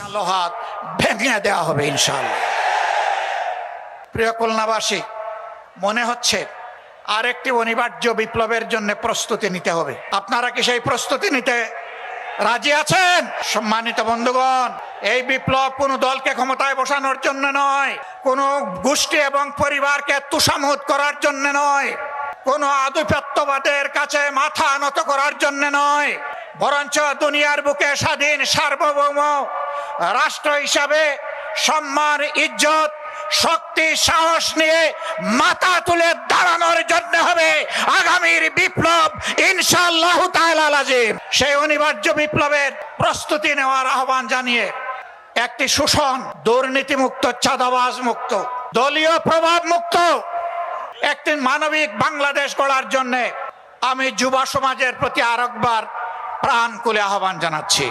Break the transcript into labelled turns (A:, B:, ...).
A: কালো হাত ভেঙে দেওয়া হবে ইনশাআল্লাহ। প্রিয় খুলনাবাসী, মনে হচ্ছে আরেকটি অনিবার্য বিপ্লবের জন্য প্রস্তুতি নিতে হবে। আপনারা কি সেই প্রস্তুতি নিতে রাজি আছেন? সম্মানিত বন্ধুগণ, এই বিপ্লব কোনো দলকে ক্ষমতায় বসানোর জন্য নয়, কোনো গোষ্ঠী এবং পরিবারকে তুষামোদ করার জন্য নয়, কোনো আধিপত্যবাদের কাছে মাথা নত করার জন্য নয়, বরঞ্চ দুনিয়ার বুকে স্বাধীন সার্বভৌম রাষ্ট্র হিসাবে সম্মান, ইজ্জত, শক্তি, সাহস নিয়ে মাথা তুলে দাঁড়ানোর জন্য হবে আগামীর বিপ্লব ইনশাআল্লাহ তাআলা লাজিম। সেই অনিবার্য বিপ্লবের প্রস্তুতি নেওয়ার আহ্বান জানিয়ে একটি শোষণ, দুর্নীতিমুক্ত, চাঁদাবাজ মুক্ত, দলীয় প্রভাব মুক্ত একটি মানবিক বাংলাদেশ গড়ার জন্য আমি যুব সমাজের প্রতি আরেকবার প্রাণ খুলে আহ্বান জানাচ্ছি।